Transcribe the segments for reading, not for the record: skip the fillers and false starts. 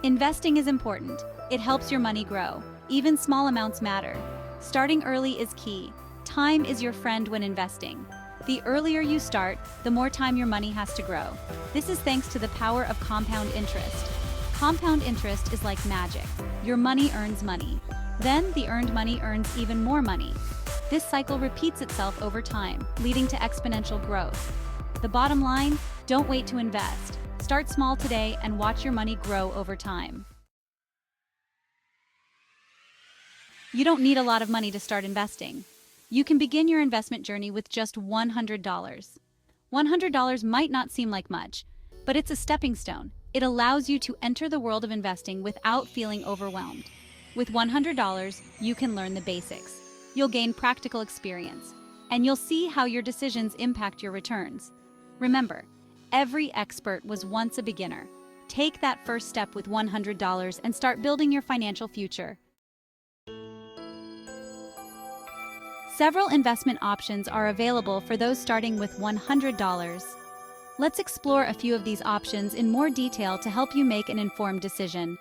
Investing is important. It helps your money grow. Even small amounts matter. Starting early is key. Time is your friend when investing. The earlier you start, the more time your money has to grow. This is thanks to the power of compound interest. Compound interest is like magic. Your money earns money. Then the earned money earns even more money. This cycle repeats itself over time, leading to exponential growth. The bottom line, don't wait to invest. Start small today and watch your money grow over time. You don't need a lot of money to start investing. You can begin your investment journey with just $100. $100 might not seem like much, but it's a stepping stone. It allows you to enter the world of investing without feeling overwhelmed. With $100, you can learn the basics. You'll gain practical experience, and you'll see how your decisions impact your returns. Remember, every expert was once a beginner. Take that first step with $100 and start building your financial future. Several investment options are available for those starting with $100. Let's explore a few of these options in more detail to help you make an informed decision.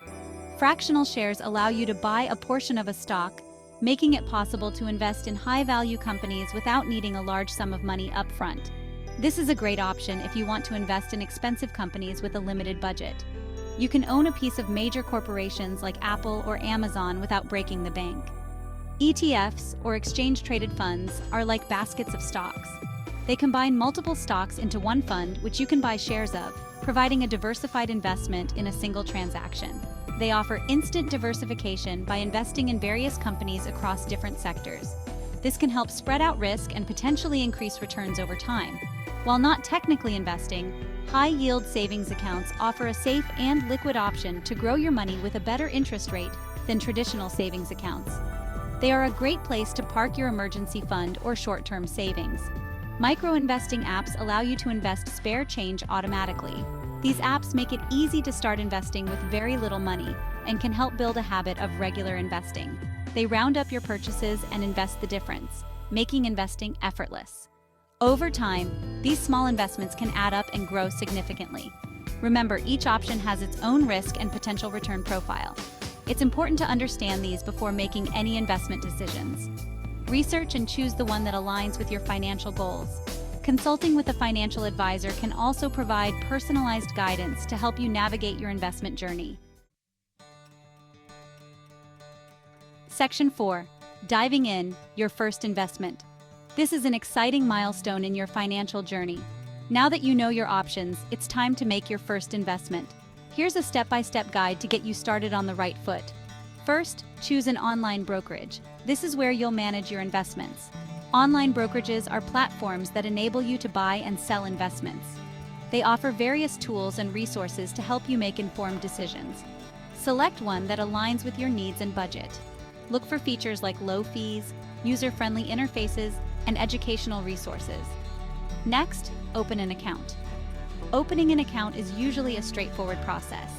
Fractional shares allow you to buy a portion of a stock, making it possible to invest in high-value companies without needing a large sum of money up front. This is a great option if you want to invest in expensive companies with a limited budget. You can own a piece of major corporations like Apple or Amazon without breaking the bank. ETFs, or exchange-traded funds, are like baskets of stocks. They combine multiple stocks into one fund, which you can buy shares of, providing a diversified investment in a single transaction. They offer instant diversification by investing in various companies across different sectors. This can help spread out risk and potentially increase returns over time. While not technically investing, high-yield savings accounts offer a safe and liquid option to grow your money with a better interest rate than traditional savings accounts. They are a great place to park your emergency fund or short-term savings. Micro-investing apps allow you to invest spare change automatically. These apps make it easy to start investing with very little money and can help build a habit of regular investing. They round up your purchases and invest the difference, making investing effortless. Over time, these small investments can add up and grow significantly. Remember, each option has its own risk and potential return profile. It's important to understand these before making any investment decisions. Research and choose the one that aligns with your financial goals. Consulting with a financial advisor can also provide personalized guidance to help you navigate your investment journey. Section 4. Diving in, your first investment. This is an exciting milestone in your financial journey. Now that you know your options, it's time to make your first investment. Here's a step-by-step guide to get you started on the right foot. First, choose an online brokerage. This is where you'll manage your investments. Online brokerages are platforms that enable you to buy and sell investments. They offer various tools and resources to help you make informed decisions. Select one that aligns with your needs and budget. Look for features like low fees, user-friendly interfaces, and educational resources. Next, open an account. Opening an account is usually a straightforward process.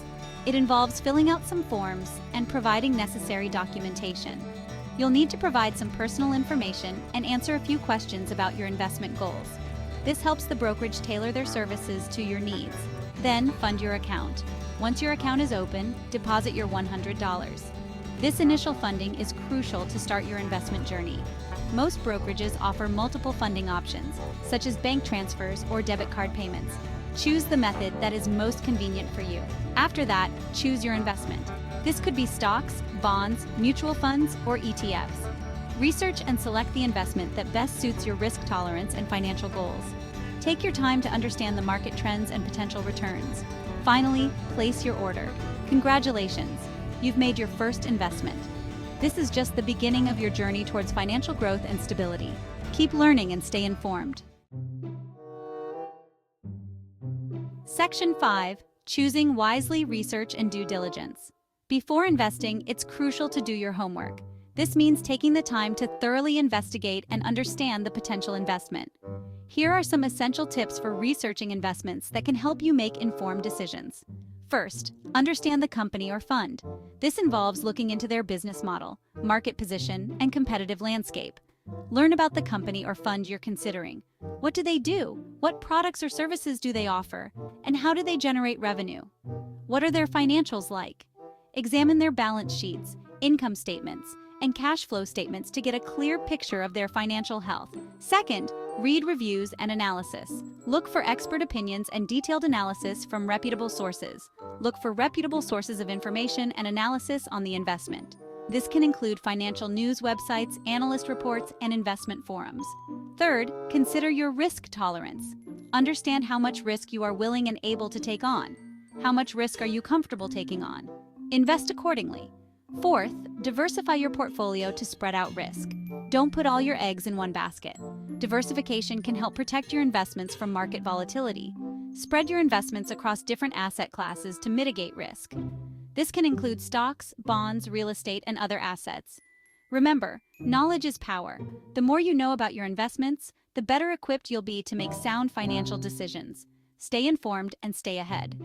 It involves filling out some forms and providing necessary documentation. You'll need to provide some personal information and answer a few questions about your investment goals. This helps the brokerage tailor their services to your needs. Then, fund your account. Once your account is open, deposit your $100. This initial funding is crucial to start your investment journey. Most brokerages offer multiple funding options, such as bank transfers or debit card payments. Choose the method that is most convenient for you. After that, choose your investment. This could be stocks, bonds, mutual funds, or ETFs. Research and select the investment that best suits your risk tolerance and financial goals. Take your time to understand the market trends and potential returns. Finally, place your order. Congratulations! You've made your first investment. This is just the beginning of your journey towards financial growth and stability. Keep learning and stay informed. Section 5. Choosing wisely, research and due diligence. Before investing, it's crucial to do your homework. This means taking the time to thoroughly investigate and understand the potential investment. Here are some essential tips for researching investments that can help you make informed decisions. First, understand the company or fund. This involves looking into their business model, market position, and competitive landscape. Learn about the company or fund you're considering. What do they do? What products or services do they offer? And how do they generate revenue? What are their financials like? Examine their balance sheets, income statements, and cash flow statements to get a clear picture of their financial health. Second, read reviews and analysis. Look for expert opinions and detailed analysis from reputable sources. Look for reputable sources of information and analysis on the investment. This can include financial news websites, analyst reports, and investment forums. Third, consider your risk tolerance. Understand how much risk you are willing and able to take on. How much risk are you comfortable taking on? Invest accordingly. Fourth, diversify your portfolio to spread out risk. Don't put all your eggs in one basket. Diversification can help protect your investments from market volatility. Spread your investments across different asset classes to mitigate risk. This can include stocks, bonds, real estate, and other assets. Remember, knowledge is power. The more you know about your investments, the better equipped you'll be to make sound financial decisions. Stay informed and stay ahead.